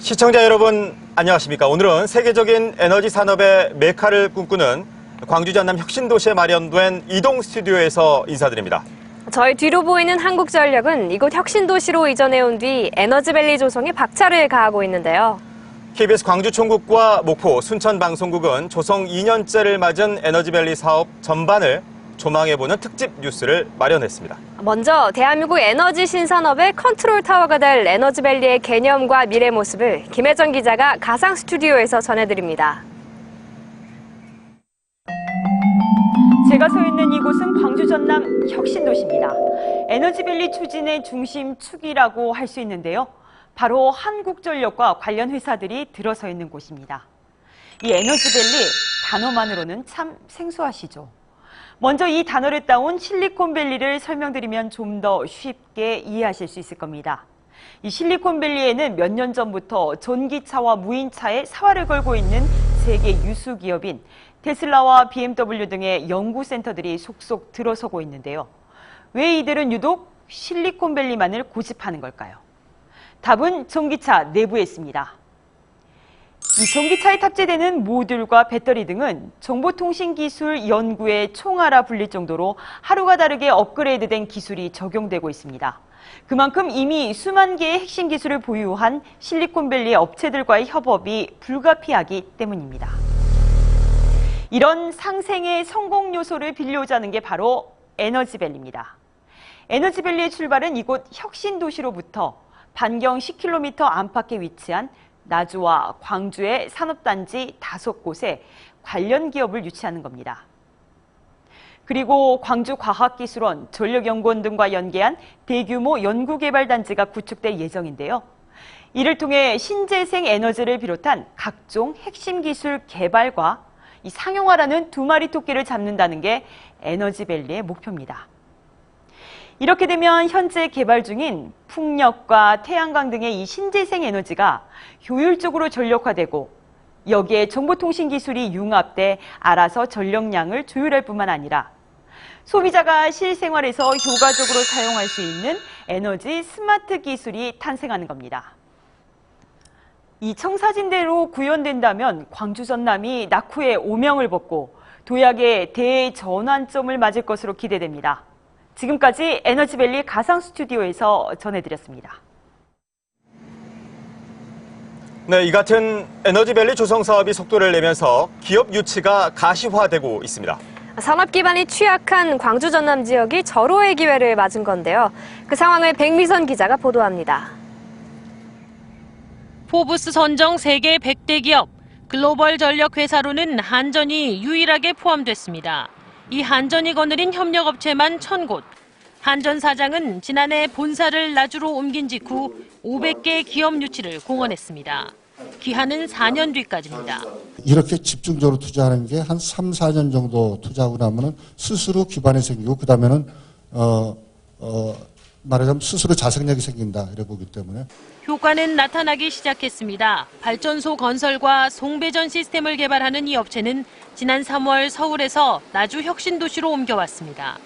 시청자 여러분 안녕하십니까. 오늘은 세계적인 에너지 산업의 메카를 꿈꾸는 광주 전남 혁신도시에 마련된 이동 스튜디오에서 인사드립니다. 저희 뒤로 보이는 한국전력은 이곳 혁신도시로 이전해온 뒤 에너지밸리 조성에 박차를 가하고 있는데요. KBS 광주 총국과 목포 순천 방송국은 조성 2년째를 맞은 에너지밸리 사업 전반을 조망해보는 특집 뉴스를 마련했습니다. 먼저 대한민국 에너지 신산업의 컨트롤 타워가 될 에너지밸리의 개념과 미래 모습을 김혜정 기자가 가상 스튜디오에서 전해드립니다. 제가 서 있는 이곳은 광주 전남 혁신도시입니다. 에너지밸리 추진의 중심축이라고 할 수 있는데요. 바로 한국전력과 관련 회사들이 들어서 있는 곳입니다. 이 에너지밸리 단어만으로는 참 생소하시죠? 먼저 이 단어를 따온 실리콘밸리를 설명드리면 좀 더 쉽게 이해하실 수 있을 겁니다. 이 실리콘밸리에는 몇 년 전부터 전기차와 무인차에 사활을 걸고 있는 세계 유수 기업인 테슬라와 BMW 등의 연구센터들이 속속 들어서고 있는데요. 왜 이들은 유독 실리콘밸리만을 고집하는 걸까요? 답은 전기차 내부에 있습니다. 이 전기차에 탑재되는 모듈과 배터리 등은 정보통신기술 연구의 총알아 불릴 정도로 하루가 다르게 업그레이드된 기술이 적용되고 있습니다. 그만큼 이미 수만 개의 핵심 기술을 보유한 실리콘밸리의 업체들과의 협업이 불가피하기 때문입니다. 이런 상생의 성공 요소를 빌려오자는 게 바로 에너지밸리입니다. 에너지밸리의 출발은 이곳 혁신도시로부터 반경 10km 안팎에 위치한 나주와 광주의 산업단지 5곳에 관련 기업을 유치하는 겁니다. 그리고 광주과학기술원, 전력연구원 등과 연계한 대규모 연구개발단지가 구축될 예정인데요. 이를 통해 신재생 에너지를 비롯한 각종 핵심 기술 개발과 이 상용화라는 두 마리 토끼를 잡는다는 게 에너지밸리의 목표입니다. 이렇게 되면 현재 개발 중인 풍력과 태양광 등의 이 신재생 에너지가 효율적으로 전력화되고 여기에 정보통신 기술이 융합돼 알아서 전력량을 조율할 뿐만 아니라 소비자가 실생활에서 효과적으로 사용할 수 있는 에너지 스마트 기술이 탄생하는 겁니다. 이 청사진대로 구현된다면 광주 전남이 낙후의 오명을 벗고 도약의 대전환점을 맞을 것으로 기대됩니다. 지금까지 에너지밸리 가상 스튜디오에서 전해드렸습니다. 네, 이 같은 에너지밸리 조성 사업이 속도를 내면서 기업 유치가 가시화되고 있습니다. 산업 기반이 취약한 광주 전남 지역이 절호의 기회를 맞은 건데요. 그 상황을 백미선 기자가 보도합니다. 포브스 선정 세계 100대 기업, 글로벌 전력 회사로는 한전이 유일하게 포함됐습니다. 이 한전이 거느린 협력업체만 1000곳. 한전 사장은 지난해 본사를 나주로 옮긴 직후 500개 기업 유치를 공언했습니다. 기한은 4년 뒤까지입니다. 이렇게 집중적으로 투자하는 게 한 3, 4년 정도 투자하고 나면은 스스로 기반이 생기고 그다음에는 말하자면 스스로 자생력이 생긴다 이래 보기 때문에 효과는 나타나기 시작했습니다. 발전소 건설과 송배전 시스템을 개발하는 이 업체는 지난 3월 서울에서 나주 혁신도시로 옮겨왔습니다.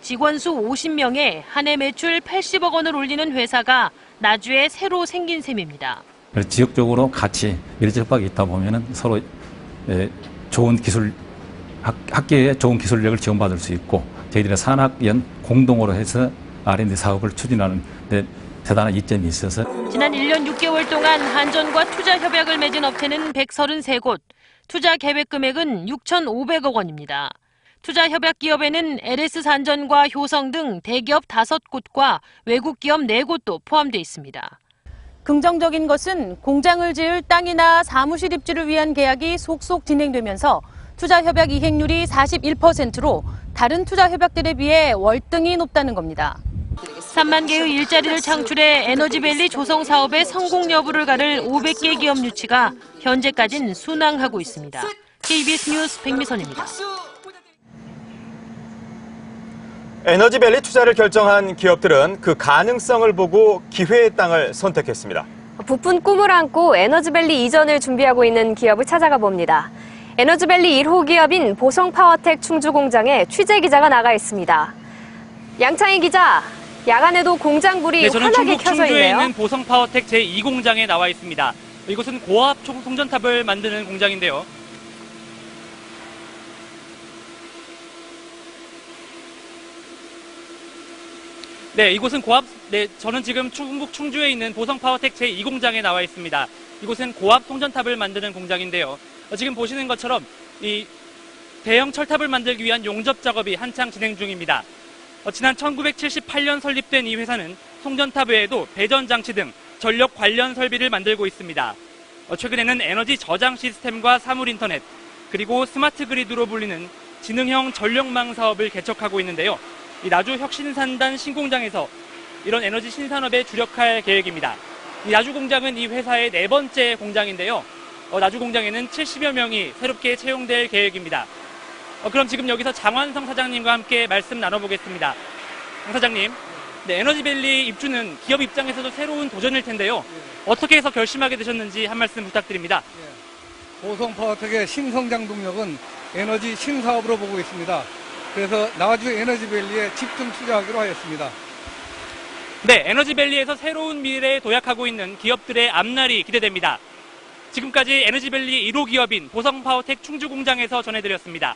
직원 수 50명에 한 해 매출 80억 원을 올리는 회사가 나주에 새로 생긴 셈입니다. 지역적으로 같이 미래적 협박이 있다 보면은 서로 좋은 기술, 학계에 좋은 기술력을 지원받을 수 있고 저희들의 산학연 공동으로 해서 R&D 사업을 추진하는 데 대단한 이점이 있어서 지난 1년 6개월 동안 한전과 투자 협약을 맺은 업체는 133곳, 투자 계획 금액은 6,500억 원입니다. 투자 협약 기업에는 LS산전과 효성 등 대기업 5곳과 외국 기업 4곳도 포함되어 있습니다. 긍정적인 것은 공장을 지을 땅이나 사무실 입주를 위한 계약이 속속 진행되면서 투자 협약 이행률이 41%로 다른 투자 협약들에 비해 월등히 높다는 겁니다. 3만 개의 일자리를 창출해 에너지밸리 조성 사업의 성공 여부를 가를 500개 기업 유치가 현재까지는 순항하고 있습니다. KBS 뉴스 백미선입니다. 에너지밸리 투자를 결정한 기업들은 그 가능성을 보고 기회의 땅을 선택했습니다. 부푼 꿈을 안고 에너지밸리 이전을 준비하고 있는 기업을 찾아가 봅니다. 에너지밸리 1호 기업인 보성파워텍 충주공장에 취재기자가 나가 있습니다. 양창희 기자, 야간에도 공장 불이 환하게 켜져 충주에 있네요. 있는 보성파워텍 제2공장에 나와 있습니다. 이곳은 고압 송전탑을 만드는 공장인데요. 네, 이곳은 저는 지금 충북 충주에 있는 보성파워텍 제2공장에 나와 있습니다. 이곳은 고압 송전탑을 만드는 공장인데요. 지금 보시는 것처럼 이 대형 철탑을 만들기 위한 용접 작업이 한창 진행 중입니다. 지난 1978년 설립된 이 회사는 송전탑 외에도 배전 장치 등 전력 관련 설비를 만들고 있습니다. 최근에는 에너지 저장 시스템과 사물 인터넷, 그리고 스마트 그리드로 불리는 지능형 전력망 사업을 개척하고 있는데요. 이 나주 혁신산단 신공장에서 이런 에너지 신산업에 주력할 계획입니다. 이 나주 공장은 이 회사의 4번째 공장인데요. 나주 공장에는 70여 명이 새롭게 채용될 계획입니다. 그럼 지금 여기서 장완성 사장님과 함께 말씀 나눠보겠습니다. 장 사장님, 네, 에너지밸리 입주는 기업 입장에서도 새로운 도전일 텐데요. 어떻게 해서 결심하게 되셨는지 한 말씀 부탁드립니다. 보성파워텍의 신성장 동력은 에너지 신사업으로 보고 있습니다. 그래서 나주 에너지밸리에 집중 투자하기로 하였습니다. 네, 에너지밸리에서 새로운 미래에 도약하고 있는 기업들의 앞날이 기대됩니다. 지금까지 에너지밸리 1호 기업인 보성파워텍 충주공장에서 전해드렸습니다.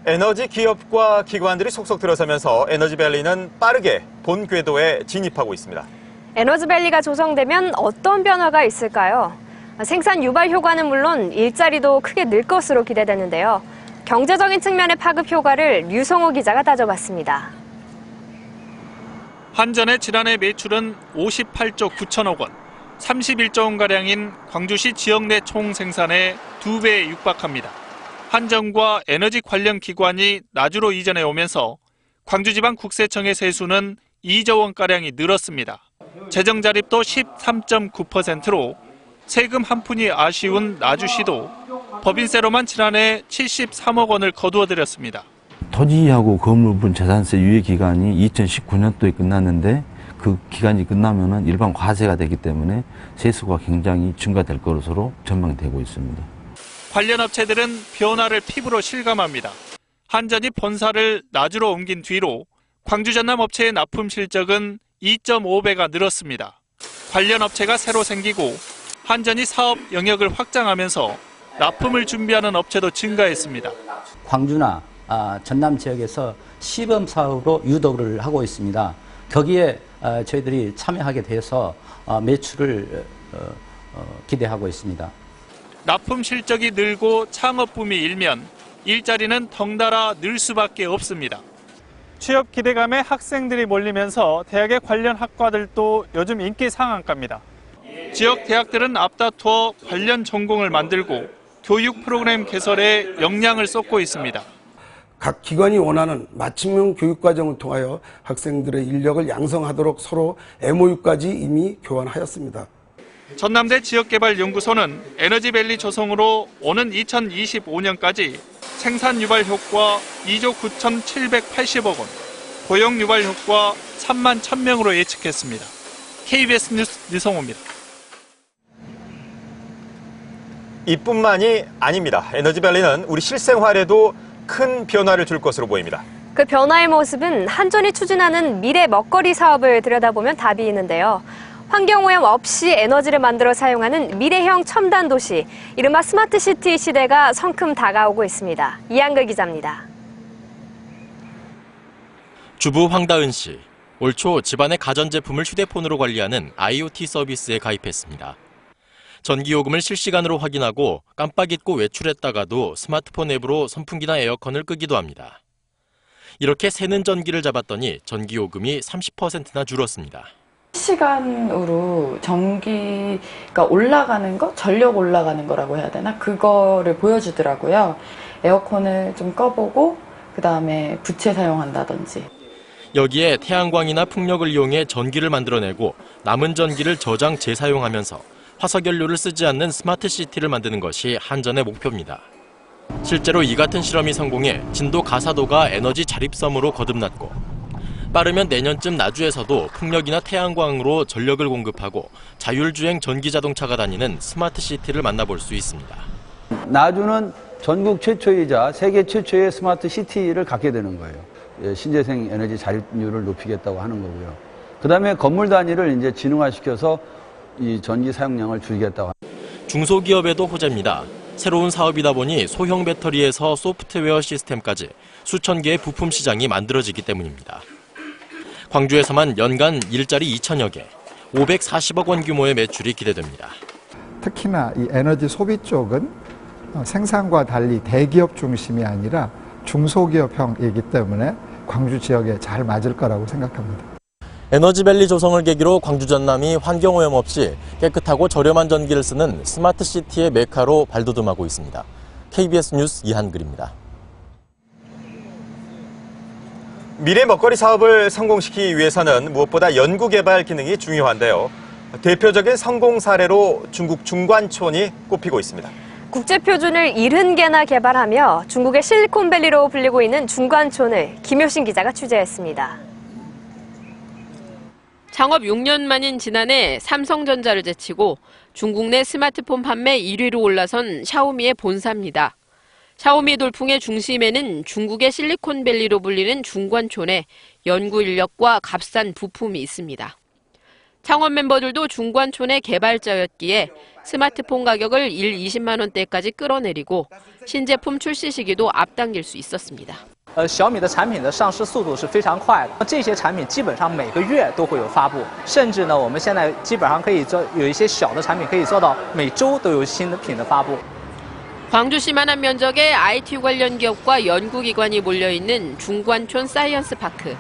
에너지 기업과 기관들이 속속 들어서면서 에너지밸리는 빠르게 본 궤도에 진입하고 있습니다. 에너지밸리가 조성되면 어떤 변화가 있을까요? 생산 유발 효과는 물론 일자리도 크게 늘 것으로 기대되는데요. 경제적인 측면의 파급 효과를 류성호 기자가 따져봤습니다. 한전의 지난해 매출은 58조 9천억 원, 31조 원가량인 광주시 지역 내 총 생산의 2배에 육박합니다. 한전과 에너지 관련 기관이 나주로 이전해 오면서 광주지방국세청의 세수는 2조 원가량이 늘었습니다. 재정 자립도 13.9%로 세금 한 푼이 아쉬운 나주시도 법인세로만 지난해 73억 원을 거두어들였습니다. 토지하고 건물분 재산세 유예 기간이 2019년도에 끝났는데 그 기간이 끝나면은 일반 과세가 되기 때문에 세수가 굉장히 증가될 것으로 전망되고 있습니다. 관련 업체들은 변화를 피부로 실감합니다. 한전이 본사를 나주로 옮긴 뒤로 광주 전남 업체의 납품 실적은 2.5배가 늘었습니다. 관련 업체가 새로 생기고 한전이 사업 영역을 확장하면서 납품을 준비하는 업체도 증가했습니다. 광주나 전남 지역에서 시범 사업으로 유도를 하고 있습니다. 거기에 저희들이 참여하게 돼서 매출을 기대하고 있습니다. 납품 실적이 늘고 창업붐이 일면 일자리는 덩달아 늘 수밖에 없습니다. 취업 기대감에 학생들이 몰리면서 대학의 관련 학과들도 요즘 인기 상한가입니다. 지역 대학들은 앞다투어 관련 전공을 만들고 교육 프로그램 개설에 역량을 쏟고 있습니다. 각 기관이 원하는 맞춤형 교육과정을 통하여 학생들의 인력을 양성하도록 서로 MOU까지 이미 교환하였습니다. 전남대 지역개발연구소는 에너지밸리 조성으로 오는 2025년까지 생산 유발 효과 2조 9,780억 원, 고용 유발 효과 3만 1,000명으로 예측했습니다. KBS 뉴스 류성호입니다. 이뿐만이 아닙니다. 에너지밸리는 우리 실생활에도 큰 변화를 줄 것으로 보입니다. 그 변화의 모습은 한전이 추진하는 미래 먹거리 사업을 들여다보면 답이 있는데요. 환경오염 없이 에너지를 만들어 사용하는 미래형 첨단 도시, 이른바 스마트시티 시대가 성큼 다가오고 있습니다. 이한글 기자입니다. 주부 황다은 씨, 올 초 집안의 가전제품을 휴대폰으로 관리하는 IoT 서비스에 가입했습니다. 전기요금을 실시간으로 확인하고 깜빡 잊고 외출했다가도 스마트폰 앱으로 선풍기나 에어컨을 끄기도 합니다. 이렇게 새는 전기를 잡았더니 전기요금이 30%나 줄었습니다. 실시간으로 전기가 올라가는 거, 전력 올라가는 거라고 해야 되나? 그거를 보여주더라고요. 에어컨을 좀 꺼보고 그다음에 부채 사용한다든지. 여기에 태양광이나 풍력을 이용해 전기를 만들어내고 남은 전기를 저장 재사용하면서 화석연료를 쓰지 않는 스마트시티를 만드는 것이 한전의 목표입니다. 실제로 이 같은 실험이 성공해 진도 가사도가 에너지 자립섬으로 거듭났고 빠르면 내년쯤 나주에서도 풍력이나 태양광으로 전력을 공급하고 자율주행 전기자동차가 다니는 스마트시티를 만나볼 수 있습니다. 나주는 전국 최초이자 세계 최초의 스마트 시티를 갖게 되는 거예요. 신재생 에너지 자립률을 높이겠다고 하는 거고요. 그다음에 건물 단위를 이제 지능화시켜서 이 전기 사용량을 줄이겠다고. 중소기업에도 호재입니다. 새로운 사업이다 보니 소형 배터리에서 소프트웨어 시스템까지 수천 개의 부품 시장이 만들어지기 때문입니다. 광주에서만 연간 일자리 2천여 개, 540억 원 규모의 매출이 기대됩니다. 특히나 이 에너지 소비 쪽은 생산과 달리 대기업 중심이 아니라 중소기업형이기 때문에 광주 지역에 잘 맞을 거라고 생각합니다. 에너지밸리 조성을 계기로 광주 전남이 환경오염 없이 깨끗하고 저렴한 전기를 쓰는 스마트시티의 메카로 발돋움하고 있습니다. KBS 뉴스 이한글입니다. 미래 먹거리 사업을 성공시키기 위해서는 무엇보다 연구개발 기능이 중요한데요. 대표적인 성공 사례로 중국 중관촌이 꼽히고 있습니다. 국제표준을 70개나 개발하며 중국의 실리콘밸리로 불리고 있는 중관촌을 김효신 기자가 취재했습니다. 창업 6년 만인 지난해 삼성전자를 제치고 중국 내 스마트폰 판매 1위로 올라선 샤오미의 본사입니다. 샤오미 돌풍의 중심에는 중국의 실리콘밸리로 불리는 중관촌에 연구 인력과 값싼 부품이 있습니다. 창업 멤버들도 중관촌의 개발자였기에 스마트폰 가격을 20만 원대까지 끌어내리고 신제품 출시 시기도 앞당길 수 있었습니다. 小米的产品的上市速度是非常快的，这些产品基本上每个月都会有发布，甚至呢，我们现在基本上可以做有一些小的产品可以做到每周都有新的品的发布。 광주시만한 면적의 IT 관련 기업과 연구기관이 몰려있는 중관촌 사이언스 파크.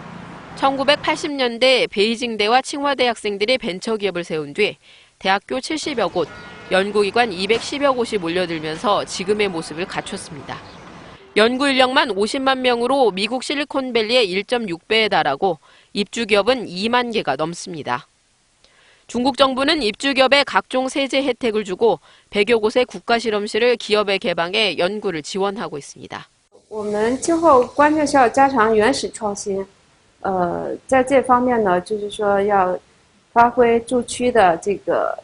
1980년대 베이징대와 칭화대 학생들이 벤처기업을 세운 뒤 대학교 70여 곳, 연구기관 210여 곳이 몰려들면서 지금의 모습을 갖췄습니다. 연구 인력만 50만 명으로 미국 실리콘밸리의 1.6배에 달하고 입주기업은 2만 개가 넘습니다. 중국 정부는 입주기업에 각종 세제 혜택을 주고 100여 곳의 국가실험실을 기업에 개방해 연구를 지원하고 있습니다. 我们今后关键是要加强原始创新，在这方面呢，就是说要发挥驻区的这个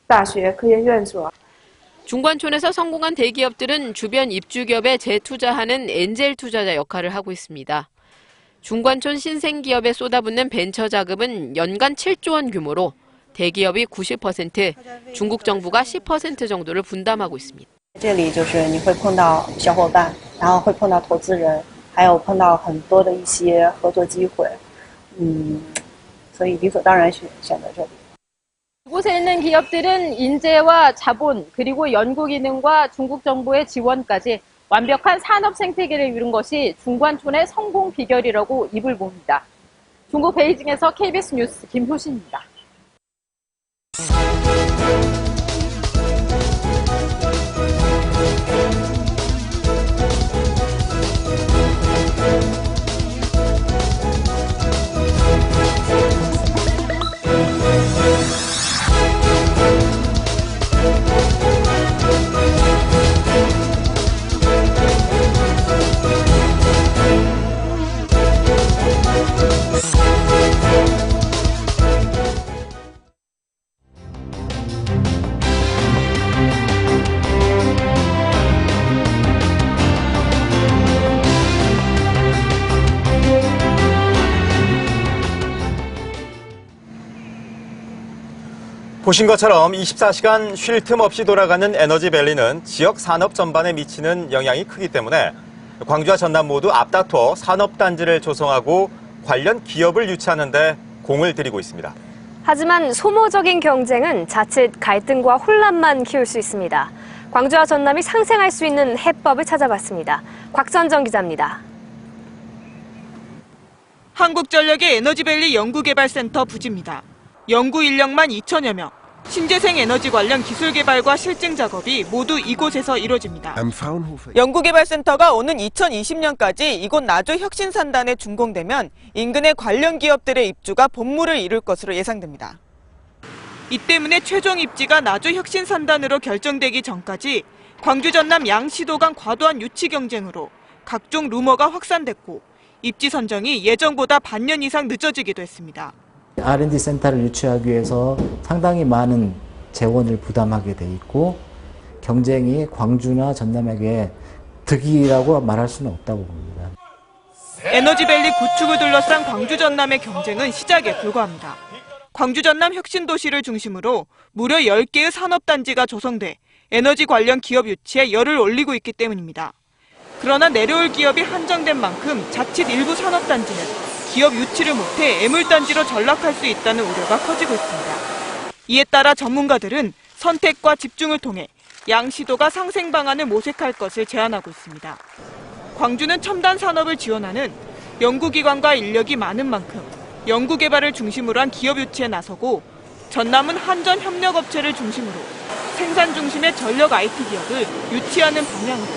大学科研院所。 중관촌에서 성공한 대기업들은 주변 입주기업에 재투자하는 엔젤 투자자 역할을 하고 있습니다. 중관촌 신생기업에 쏟아붓는 벤처 자금은 연간 7조 원 규모로 대기업이 90%, 중국 정부가 10% 정도를 분담하고 있습니다. 这里就是你会碰到小伙伴，然后会碰到投资人，还有碰到很多的一些合作机会，所以理所当然选择这里。 이곳에 있는 기업들은 인재와 자본 그리고 연구 기능과 중국 정부의 지원까지 완벽한 산업 생태계를 이룬 것이 중관촌의 성공 비결이라고 입을 봅니다. 중국 베이징에서 KBS 뉴스 김효신입니다. 보신 것처럼 24시간 쉴 틈 없이 돌아가는 에너지밸리는 지역 산업 전반에 미치는 영향이 크기 때문에 광주와 전남 모두 앞다퉈 산업단지를 조성하고 관련 기업을 유치하는 데 공을 들이고 있습니다. 하지만 소모적인 경쟁은 자칫 갈등과 혼란만 키울 수 있습니다. 광주와 전남이 상생할 수 있는 해법을 찾아봤습니다. 곽선정 기자입니다. 한국전력의 에너지밸리 연구개발센터 부지입니다. 연구 인력만 2천여 명, 신재생 에너지 관련 기술 개발과 실증 작업이 모두 이곳에서 이루어집니다. 연구개발센터가 오는 2020년까지 이곳 나주 혁신산단에 준공되면 인근의 관련 기업들의 입주가 본물을 이룰 것으로 예상됩니다. 이 때문에 최종 입지가 나주 혁신산단으로 결정되기 전까지 광주 전남 양시도 간 과도한 유치 경쟁으로 각종 루머가 확산됐고 입지 선정이 예정보다 반년 이상 늦어지기도 했습니다. R&D 센터를 유치하기 위해서 상당히 많은 재원을 부담하게 돼 있고 경쟁이 광주나 전남에게 득이라고 말할 수는 없다고 봅니다. 에너지밸리 구축을 둘러싼 광주 전남의 경쟁은 시작에 불과합니다. 광주 전남 혁신도시를 중심으로 무려 10개의 산업단지가 조성돼 에너지 관련 기업 유치에 열을 올리고 있기 때문입니다. 그러나 내려올 기업이 한정된 만큼 자칫 일부 산업단지는 기업 유치를 못해 애물단지로 전락할 수 있다는 우려가 커지고 있습니다. 이에 따라 전문가들은 선택과 집중을 통해 양시도가 상생 방안을 모색할 것을 제안하고 있습니다. 광주는 첨단 산업을 지원하는 연구기관과 인력이 많은 만큼 연구개발을 중심으로 한 기업 유치에 나서고 전남은 한전 협력업체를 중심으로 생산 중심의 전력 IT 기업을 유치하는 방향으로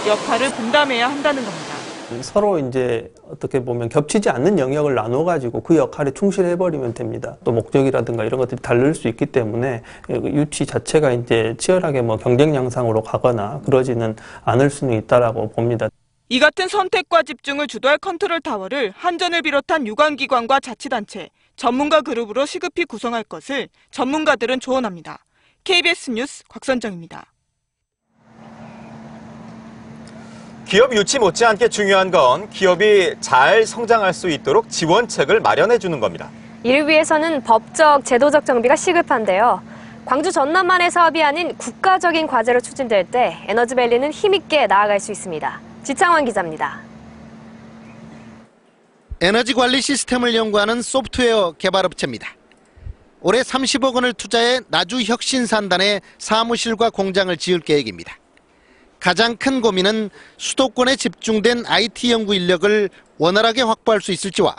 역할을 분담해야 한다는 겁니다. 서로 이제 어떻게 보면 겹치지 않는 영역을 나눠가지고 그 역할에 충실해버리면 됩니다. 또 목적이라든가 이런 것들이 다를 수 있기 때문에 유치 자체가 이제 치열하게 뭐 경쟁 양상으로 가거나 그러지는 않을 수는 있다라고 봅니다. 이 같은 선택과 집중을 주도할 컨트롤 타워를 한전을 비롯한 유관기관과 자치단체, 전문가 그룹으로 시급히 구성할 것을 전문가들은 조언합니다. KBS 뉴스 곽선정입니다. 기업 유치 못지않게 중요한 건 기업이 잘 성장할 수 있도록 지원책을 마련해 주는 겁니다. 이를 위해서는 법적, 제도적 정비가 시급한데요. 광주 전남만의 사업이 아닌 국가적인 과제로 추진될 때 에너지밸리는 힘있게 나아갈 수 있습니다. 지창원 기자입니다. 에너지 관리 시스템을 연구하는 소프트웨어 개발업체입니다. 올해 30억 원을 투자해 나주 혁신산단에 사무실과 공장을 지을 계획입니다. 가장 큰 고민은 수도권에 집중된 IT 연구 인력을 원활하게 확보할 수 있을지와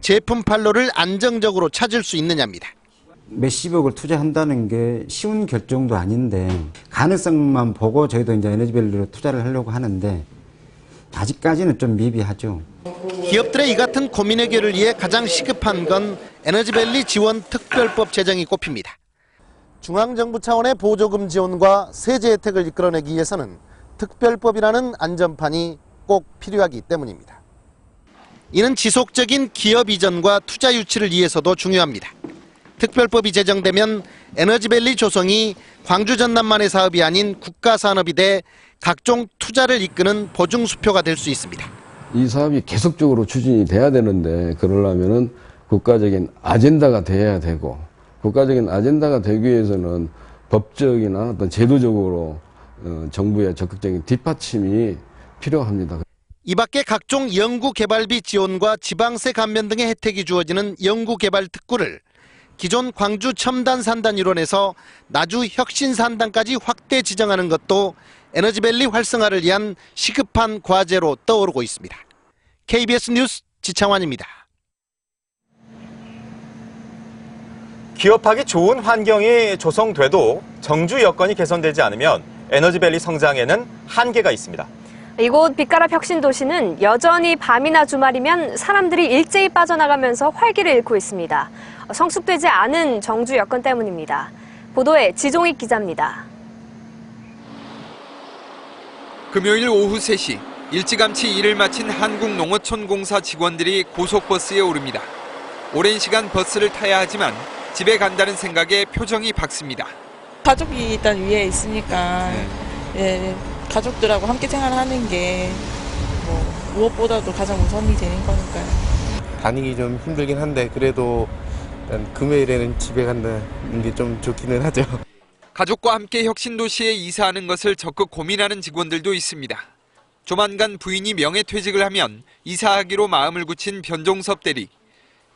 제품 판로를 안정적으로 찾을 수 있느냐입니다. 몇십억을 투자한다는 게 쉬운 결정도 아닌데 가능성만 보고 저희도 이제 에너지밸리로 투자를 하려고 하는데 아직까지는 좀 미비하죠. 기업들의 이 같은 고민 해결을 위해 가장 시급한 건 에너지밸리 지원 특별법 제정이 꼽힙니다. 중앙정부 차원의 보조금 지원과 세제 혜택을 이끌어내기 위해서는 특별법이라는 안전판이 꼭 필요하기 때문입니다. 이는 지속적인 기업 이전과 투자 유치를 위해서도 중요합니다. 특별법이 제정되면 에너지밸리 조성이 광주 전남만의 사업이 아닌 국가산업이 돼 각종 투자를 이끄는 보증수표가 될 수 있습니다. 이 사업이 계속적으로 추진이 돼야 되는데 그러려면은 국가적인 아젠다가 돼야 되고 국가적인 아젠다가 되기 위해서는 법적이나 어떤 제도적으로 정부의 적극적인 뒷받침이 필요합니다. 이 밖에 각종 연구개발비 지원과 지방세 감면 등의 혜택이 주어지는 연구개발 특구를 기존 광주 첨단산단 일원에서 나주 혁신산단까지 확대 지정하는 것도 에너지밸리 활성화를 위한 시급한 과제로 떠오르고 있습니다. KBS 뉴스 지창환입니다. 기업하기 좋은 환경이 조성돼도 정주 여건이 개선되지 않으면 에너지밸리 성장에는 한계가 있습니다. 이곳 빛가랍 혁신도시는 여전히 밤이나 주말이면 사람들이 일제히 빠져나가면서 활기를 잃고 있습니다. 성숙되지 않은 정주 여건 때문입니다. 보도에 지종익 기자입니다. 금요일 오후 3시 일찌감치 일을 마친 한국농어촌공사 직원들이 고속버스에 오릅니다. 오랜 시간 버스를 타야 하지만 집에 간다는 생각에 표정이 밝습니다. 가족이 일단 위에 있으니까 예, 가족들하고 함께 생활하는 게 무엇보다도 가장 우선이 되는 거니까요. 다니기 좀 힘들긴 한데 그래도 금요일에는 집에 간다는 게 좀 좋기는 하죠. 가족과 함께 혁신도시에 이사하는 것을 적극 고민하는 직원들도 있습니다. 조만간 부인이 명예퇴직을 하면 이사하기로 마음을 굳힌 변종섭 대리.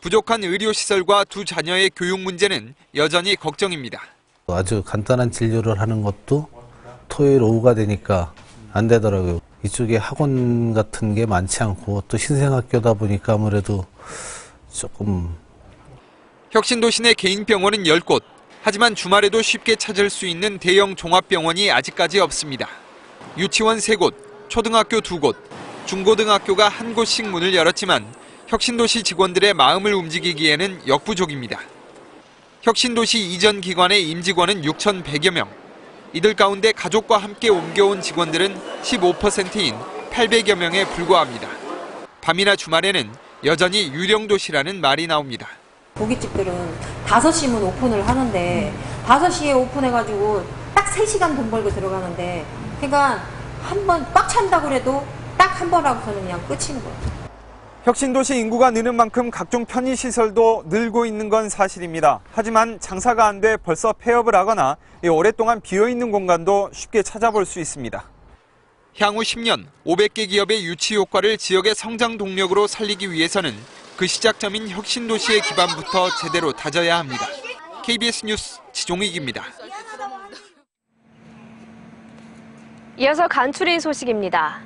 부족한 의료시설과 두 자녀의 교육 문제는 여전히 걱정입니다. 아주 간단한 진료를 하는 것도 토요일 오후가 되니까 안 되더라고요. 이쪽에 학원 같은 게 많지 않고 또 신생학교다 보니까 아무래도 조금. 혁신도시 내 개인 병원은 10곳. 하지만 주말에도 쉽게 찾을 수 있는 대형 종합병원이 아직까지 없습니다. 유치원 3곳, 초등학교 2곳, 중고등학교가 1곳씩 문을 열었지만 혁신도시 직원들의 마음을 움직이기에는 역부족입니다. 혁신도시 이전 기관의 임직원은 6,100여 명. 이들 가운데 가족과 함께 옮겨온 직원들은 15%인 800여 명에 불과합니다. 밤이나 주말에는 여전히 유령 도시라는 말이 나옵니다. 고깃집들은 5시면 오픈을 하는데 5시에 오픈해가지고 딱 3시간 돈 벌고 들어가는데 그러니까 한 번 꽉 찬다고 그래도 딱 한 번 하고서는 그냥 끝인 거예요. 혁신도시 인구가 느는 만큼 각종 편의시설도 늘고 있는 건 사실입니다. 하지만 장사가 안 돼 벌써 폐업을 하거나 오랫동안 비어있는 공간도 쉽게 찾아볼 수 있습니다. 향후 10년 500개 기업의 유치 효과를 지역의 성장 동력으로 살리기 위해서는 그 시작점인 혁신도시의 기반부터 제대로 다져야 합니다. KBS 뉴스 지종익입니다. 이어서 간추린 소식입니다.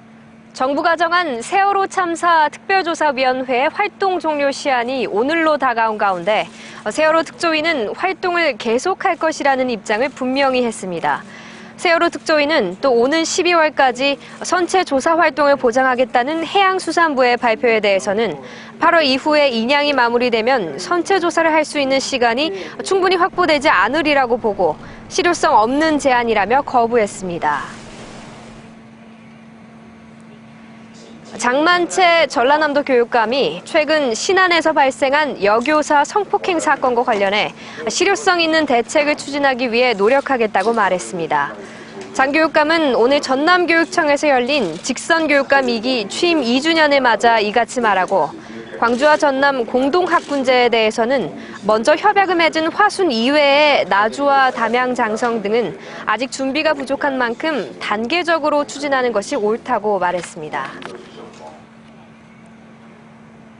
정부가 정한 세월호 참사 특별조사위원회의 활동 종료 시한이 오늘로 다가온 가운데 세월호 특조위는 활동을 계속할 것이라는 입장을 분명히 했습니다. 세월호 특조위는 또 오는 12월까지 선체 조사 활동을 보장하겠다는 해양수산부의 발표에 대해서는 8월 이후에 인양이 마무리되면 선체 조사를 할 수 있는 시간이 충분히 확보되지 않으리라고 보고 실효성 없는 제안이라며 거부했습니다. 장만채 전라남도 교육감이 최근 신안에서 발생한 여교사 성폭행 사건과 관련해 실효성 있는 대책을 추진하기 위해 노력하겠다고 말했습니다. 장 교육감은 오늘 전남교육청에서 열린 직선교육감 2기 취임 2주년을 맞아 이같이 말하고 광주와 전남 공동학군제에 대해서는 먼저 협약을 맺은 화순 이외의 나주와 담양 장성 등은 아직 준비가 부족한 만큼 단계적으로 추진하는 것이 옳다고 말했습니다.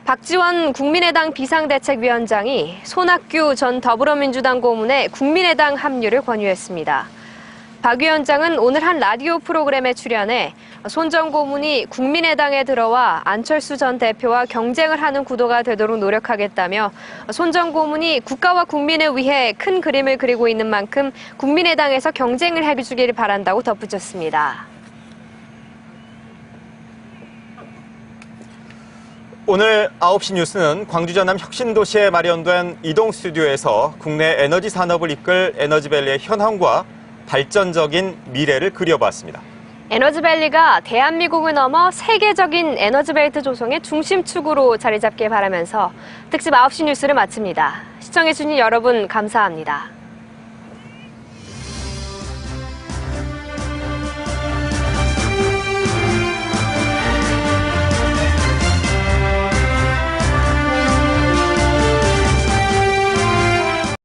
박지원 국민의당 비상대책위원장이 손학규 전 더불어민주당 고문의 국민의당 합류를 권유했습니다. 박 위원장은 오늘 한 라디오 프로그램에 출연해 손 전 고문이 국민의당에 들어와 안철수 전 대표와 경쟁을 하는 구도가 되도록 노력하겠다며 손 전 고문이 국가와 국민을 위해 큰 그림을 그리고 있는 만큼 국민의당에서 경쟁을 해주기를 바란다고 덧붙였습니다. 오늘 9시 뉴스는 광주 전남 혁신도시에 마련된 이동 스튜디오에서 국내 에너지 산업을 이끌 에너지밸리의 현황과 발전적인 미래를 그려봤습니다. 에너지밸리가 대한민국을 넘어 세계적인 에너지벨트 조성의 중심축으로 자리 잡길 바라면서 특집 9시 뉴스를 마칩니다. 시청해주신 여러분 감사합니다.